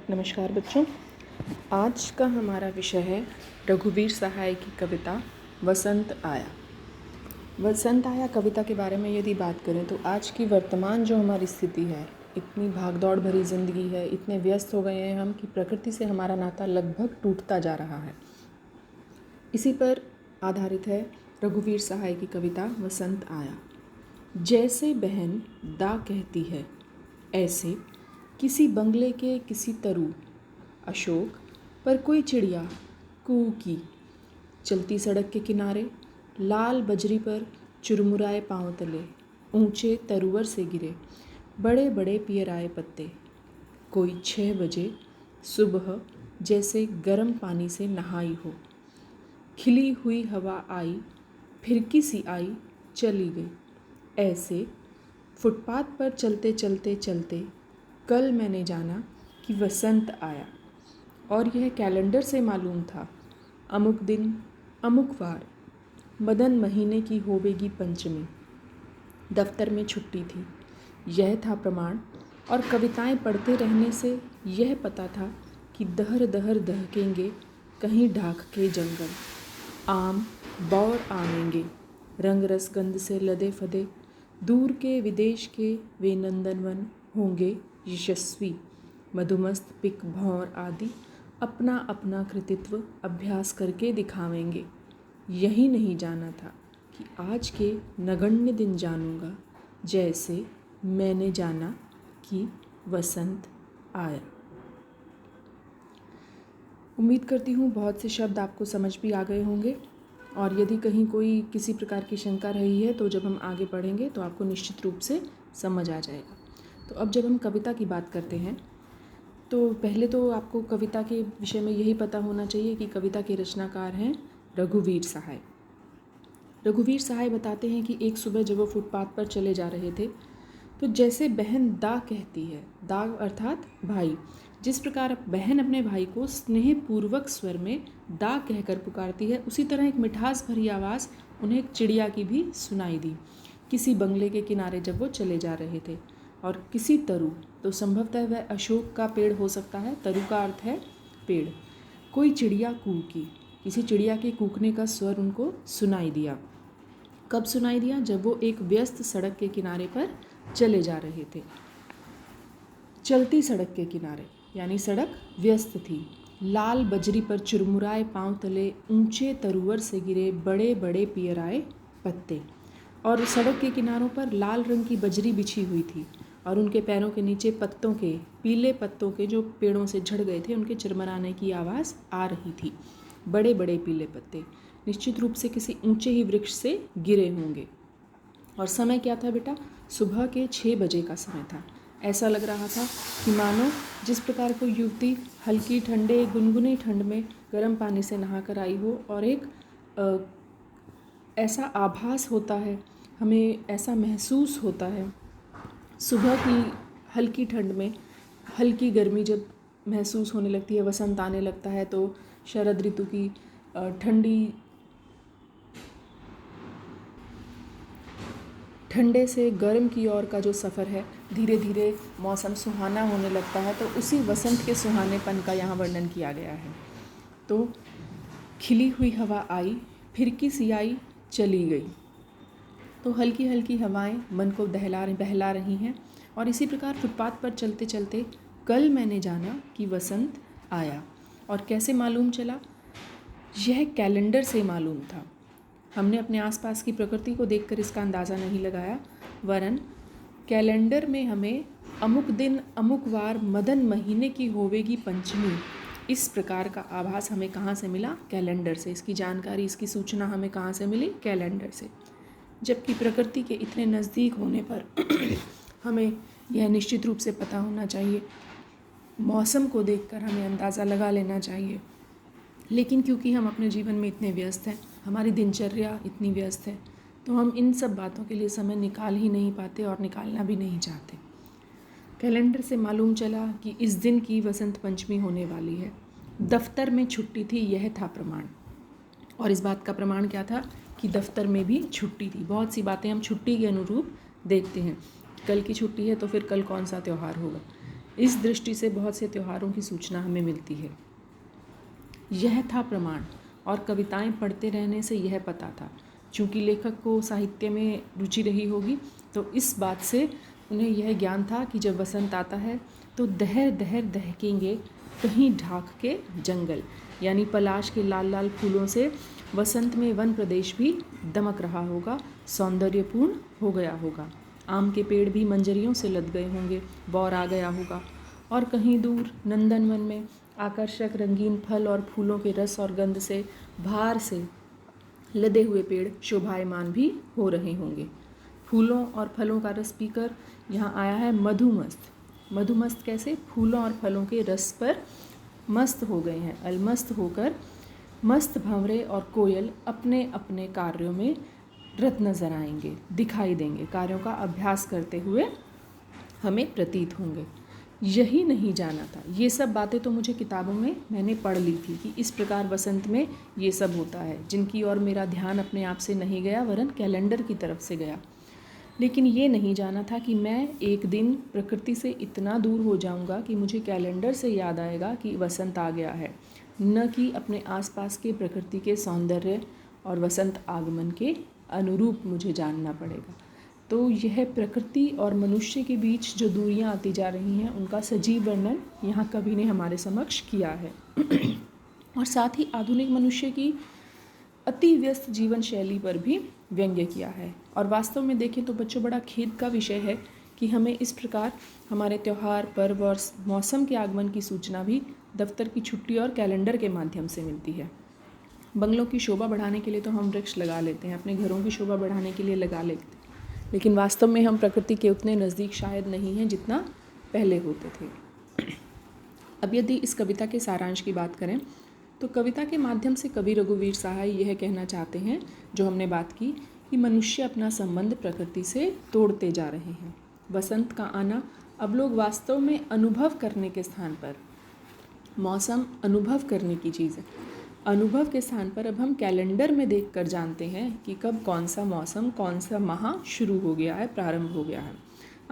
नमस्कार बच्चों। आज का हमारा विषय है रघुवीर सहाय की कविता वसंत आया। वसंत आया कविता के बारे में यदि बात करें तो आज की वर्तमान जो हमारी स्थिति है, इतनी भागदौड़ भरी ज़िंदगी है, इतने व्यस्त हो गए हैं हम कि प्रकृति से हमारा नाता लगभग टूटता जा रहा है। इसी पर आधारित है रघुवीर सहाय की कविता वसंत आया। जैसे बहन दा कहती है, ऐसे किसी बंगले के किसी तरु अशोक पर कोई चिड़िया कू की। चलती सड़क के किनारे लाल बजरी पर चुरमुराए पाँव तले ऊंचे तरुवर से गिरे बड़े बड़े पियराए पत्ते। कोई 6 बजे सुबह जैसे गर्म पानी से नहाई हो। खिली हुई हवा आई, फिरकी सी आई, चली गई। ऐसे फुटपाथ पर चलते चलते चलते कल मैंने जाना कि वसंत आया। और यह कैलेंडर से मालूम था। अमुक दिन अमुक वार मदन महीने की होवेगी पंचमी। दफ्तर में छुट्टी थी, यह था प्रमाण। और कविताएं पढ़ते रहने से यह पता था कि दहर दहर दहकेंगे कहीं ढाक के जंगल। आम बौर आवेंगे रंग रस गंध से लदे फदे। दूर के विदेश के वे नंदनवन होंगे यशस्वी। मधुमस्त पिक भौर आदि अपना अपना कृतित्व अभ्यास करके दिखावेंगे। यही नहीं जाना था कि आज के नगण्य दिन जानूंगा, जैसे मैंने जाना कि वसंत आया। उम्मीद करती हूँ बहुत से शब्द आपको समझ भी आ गए होंगे, और यदि कहीं कोई किसी प्रकार की शंका रही है तो जब हम आगे पढ़ेंगे तो आपको निश्चित रूप से समझ आ जाएगा। तो अब जब हम कविता की बात करते हैं तो पहले तो आपको कविता के विषय में यही पता होना चाहिए कि कविता के रचनाकार हैं रघुवीर सहाय। रघुवीर सहाय बताते हैं कि एक सुबह जब वो फुटपाथ पर चले जा रहे थे तो जैसे बहन दा कहती है, दा अर्थात भाई, जिस प्रकार बहन अपने भाई को स्नेहपूर्वक स्वर में दा कहकर पुकारती है, उसी तरह एक मिठास भरी आवाज़ उन्हें एक चिड़िया की भी सुनाई दी। किसी बंगले के किनारे जब वो चले जा रहे थे, और किसी तरु, तो संभवतः वह अशोक का पेड़ हो सकता है, तरु का अर्थ है पेड़। कोई चिड़िया कूकी, किसी चिड़िया के कूकने का स्वर उनको सुनाई दिया। कब सुनाई दिया? जब वो एक व्यस्त सड़क के किनारे पर चले जा रहे थे। चलती सड़क के किनारे यानी सड़क व्यस्त थी। लाल बजरी पर चुरमुराए पाँव तले ऊंचे तरुवर से गिरे बड़े बड़े पियराए पत्ते। और सड़क के किनारों पर लाल रंग की बजरी बिछी हुई थी और उनके पैरों के नीचे पत्तों के, पीले पत्तों के जो पेड़ों से झड़ गए थे, उनके चिरमराने की आवाज़ आ रही थी। बड़े बड़े पीले पत्ते निश्चित रूप से किसी ऊंचे ही वृक्ष से गिरे होंगे। और समय क्या था बेटा? सुबह के 6 बजे का समय था। ऐसा लग रहा था कि मानो जिस प्रकार कोई युवती हल्की ठंडे गुनगुनी ठंड में गर्म पानी से नहा कर आई हो, और एक ऐसा आभास होता है, हमें ऐसा महसूस होता है सुबह की हल्की ठंड में हल्की गर्मी जब महसूस होने लगती है, वसंत आने लगता है, तो शरद ऋतु की ठंडे से गर्म की ओर का जो सफ़र है, धीरे धीरे मौसम सुहाना होने लगता है। तो उसी वसंत के सुहानेपन का यहाँ वर्णन किया गया है। तो खिली हुई हवा आई, फिरकी सी आई, चली गई। तो हल्की हल्की हवाएं मन को बहला रही हैं। और इसी प्रकार फुटपाथ पर चलते चलते कल मैंने जाना कि वसंत आया। और कैसे मालूम चला? यह कैलेंडर से मालूम था। हमने अपने आसपास की प्रकृति को देखकर इसका अंदाज़ा नहीं लगाया, वरन कैलेंडर में हमें अमुक दिन अमुक वार मदन महीने की होवेगी पंचमी, इस प्रकार का आभास हमें कहाँ से मिला? कैलेंडर से। इसकी जानकारी, इसकी सूचना हमें कहाँ से मिली? कैलेंडर से। जबकि प्रकृति के इतने नज़दीक होने पर हमें यह निश्चित रूप से पता होना चाहिए, मौसम को देखकर हमें अंदाज़ा लगा लेना चाहिए। लेकिन क्योंकि हम अपने जीवन में इतने व्यस्त हैं, हमारी दिनचर्या इतनी व्यस्त है, तो हम इन सब बातों के लिए समय निकाल ही नहीं पाते और निकालना भी नहीं चाहते। कैलेंडर से मालूम चला कि इस दिन की वसंत पंचमी होने वाली है। दफ्तर में छुट्टी थी, यह था प्रमाण। और इस बात का प्रमाण क्या था? कि दफ्तर में भी छुट्टी थी। बहुत सी बातें हम छुट्टी के अनुरूप देखते हैं। कल की छुट्टी है तो फिर कल कौन सा त्यौहार होगा। इस दृष्टि से बहुत से त्योहारों की सूचना हमें मिलती है। यह था प्रमाण, और कविताएं पढ़ते रहने से यह पता था। चूँकि लेखक को साहित्य में रुचि रही होगी, तो इस बात से उन्हें यह ज्ञान था कि जब वसंत आता है तो दहर दहर दहकेंगे कहीं ढाक के जंगल, यानी पलाश के लाल लाल फूलों से वसंत में वन प्रदेश भी दमक रहा होगा, सौंदर्यपूर्ण हो गया होगा। आम के पेड़ भी मंजरियों से लद गए होंगे, बौर आ गया होगा, और कहीं दूर नंदनवन में आकर्षक रंगीन फल और फूलों के रस और गंध से भार से लदे हुए पेड़ शोभायमान भी हो रहे होंगे। फूलों और फलों का रस पीकर यहाँ आया है मधुमस्त। मधुमस्त कैसे? फूलों और फलों के रस पर मस्त हो गए हैं, अलमस्त होकर मस्त भंवरे और कोयल अपने अपने कार्यों में रत नजर आएंगे, दिखाई देंगे, कार्यों का अभ्यास करते हुए हमें प्रतीत होंगे। यही नहीं जाना था, ये सब बातें तो मुझे किताबों में मैंने पढ़ ली थी कि इस प्रकार वसंत में ये सब होता है, जिनकी ओर मेरा ध्यान अपने आप से नहीं गया वरन कैलेंडर की तरफ से गया। लेकिन ये नहीं जाना था कि मैं एक दिन प्रकृति से इतना दूर हो जाऊंगा कि मुझे कैलेंडर से याद आएगा कि वसंत आ गया है, न कि अपने आसपास के प्रकृति के सौंदर्य और वसंत आगमन के अनुरूप मुझे जानना पड़ेगा। तो यह प्रकृति और मनुष्य के बीच जो दूरियां आती जा रही हैं, उनका सजीव वर्णन यहाँ कवि ने हमारे समक्ष किया है। और साथ ही आधुनिक मनुष्य की अति व्यस्त जीवन शैली पर भी व्यंग्य किया है। और वास्तव में देखें तो बच्चों, बड़ा खेद का विषय है कि हमें इस प्रकार हमारे त्यौहार, पर्व और मौसम के आगमन की सूचना भी दफ्तर की छुट्टी और कैलेंडर के माध्यम से मिलती है। बंगलों की शोभा बढ़ाने के लिए तो हम वृक्ष लगा लेते हैं, अपने घरों की शोभा बढ़ाने के लिए लगा लेते हैं, लेकिन वास्तव में हम प्रकृति के उतने नज़दीक शायद नहीं हैं जितना पहले होते थे। अब यदि इस कविता के सारांश की बात करें तो कविता के माध्यम से कवि रघुवीर सहाय यह कहना चाहते हैं, जो हमने बात की, कि मनुष्य अपना संबंध प्रकृति से तोड़ते जा रहे हैं। वसंत का आना अब लोग वास्तव में अनुभव करने के स्थान पर, मौसम अनुभव करने की चीज़ है, अनुभव के स्थान पर अब हम कैलेंडर में देखकर जानते हैं कि कब कौन सा मौसम, कौन सा माह शुरू हो गया है, प्रारंभ हो गया है।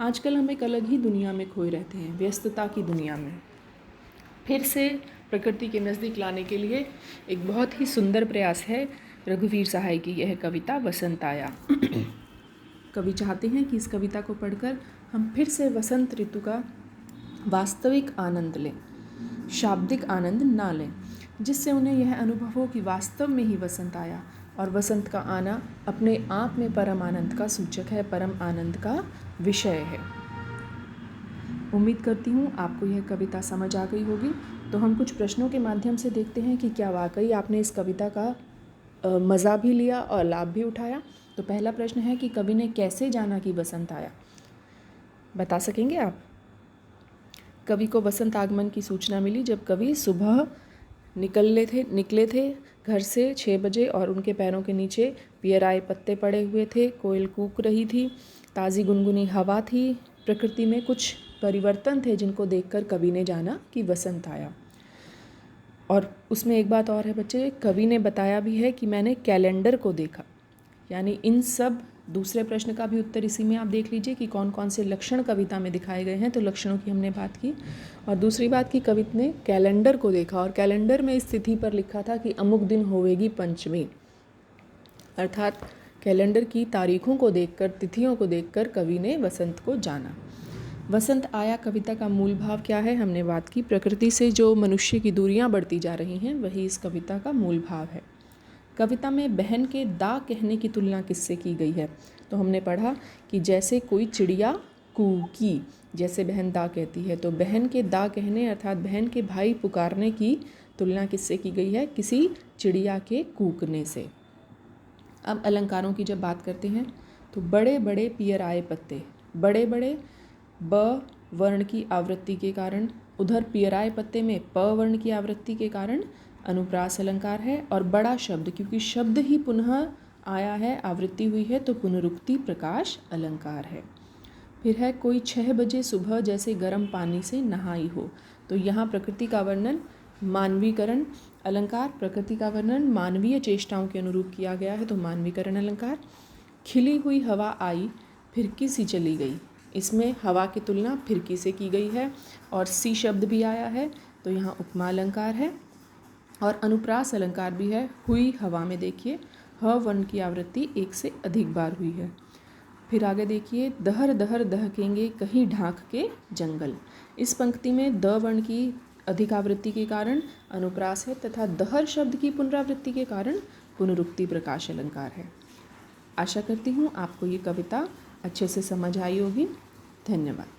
आजकल हम एक अलग ही दुनिया में खोए रहते हैं, व्यस्तता की दुनिया में। फिर से प्रकृति के नज़दीक लाने के लिए एक बहुत ही सुंदर प्रयास है रघुवीर सहाय की यह कविता वसंत आया। कवि चाहते हैं कि इस कविता को पढ़कर हम फिर से वसंत ऋतु का वास्तविक आनंद लें, शाब्दिक आनंद ना लें, जिससे उन्हें यह अनुभव हो कि वास्तव में ही वसंत आया, और वसंत का आना अपने आप में परम आनंद का सूचक है, परम आनंद का विषय है। उम्मीद करती हूँ आपको यह कविता समझ आ गई होगी। तो हम कुछ प्रश्नों के माध्यम से देखते हैं कि क्या वाकई आपने इस कविता का मज़ा भी लिया और लाभ भी उठाया। तो पहला प्रश्न है कि कवि ने कैसे जाना कि वसंत आया? बता सकेंगे आप? कवि को वसंत आगमन की सूचना मिली जब कवि सुबह निकले थे घर से 6 बजे, और उनके पैरों के नीचे पियराए पत्ते पड़े हुए थे, कोयल कूक रही थी, ताज़ी गुनगुनी हवा थी, प्रकृति में कुछ परिवर्तन थे जिनको देखकर कवि ने जाना कि वसंत आया। और उसमें एक बात और है बच्चे, कवि ने बताया भी है कि मैंने कैलेंडर को देखा। यानी इन सब, दूसरे प्रश्न का भी उत्तर इसी में आप देख लीजिए कि कौन कौन से लक्षण कविता में दिखाए गए हैं। तो लक्षणों की हमने बात की, और दूसरी बात की कवि ने कैलेंडर को देखा, और कैलेंडर में इस तिथि पर लिखा था कि अमुक दिन होवेगी पंचमी। अर्थात कैलेंडर की तारीखों को देखकर, तिथियों को देखकर कवि ने वसंत को जाना। वसंत आया कविता का मूल भाव क्या है? हमने बात की, प्रकृति से जो मनुष्य की दूरियां बढ़ती जा रही हैं, वही इस कविता का मूल भाव है। कविता में बहन के दा कहने की तुलना किससे की गई है? तो हमने पढ़ा कि जैसे कोई चिड़िया कूकी, जैसे बहन दा कहती है, तो बहन के दा कहने अर्थात बहन के भाई पुकारने की तुलना किससे की गई है? किसी चिड़िया के कूकने से। अब अलंकारों की जब बात करते हैं तो बड़े बड़े पियराए पत्ते, बड़े बड़े ब वर्ण की आवृत्ति के कारण, उधर पियराए पत्ते में प वर्ण की आवृत्ति के कारण अनुप्रास अलंकार है, और बड़ा शब्द, क्योंकि शब्द ही पुनः आया है, आवृत्ति हुई है, तो पुनरुक्ति प्रकाश अलंकार है। फिर है कोई 6 बजे सुबह जैसे गर्म पानी से नहाई हो, तो यहाँ प्रकृति का वर्णन मानवीकरण अलंकार, प्रकृति का वर्णन मानवीय चेष्टाओं के अनुरूप किया गया है, तो मानवीकरण अलंकार। खिली हुई हवा आई फिर किसी चली गई, इसमें हवा की तुलना फिरकी से की गई है और सी शब्द भी आया है, तो यहाँ उपमा अलंकार है। और अनुप्रास अलंकार भी है। हुई हवा में देखिए ह वर्ण की आवृत्ति एक से अधिक बार हुई है। फिर आगे देखिए, दहर दहर दहकेंगे कहीं ढाक के जंगल। इस पंक्ति में द वर्ण की अधिक आवृत्ति के कारण अनुप्रास है तथा दहर शब्द की पुनरावृत्ति के कारण पुनरुक्ति प्रकाश अलंकार है। आशा करती हूँ आपको ये कविता अच्छे से समझ आई होगी। धन्यवाद।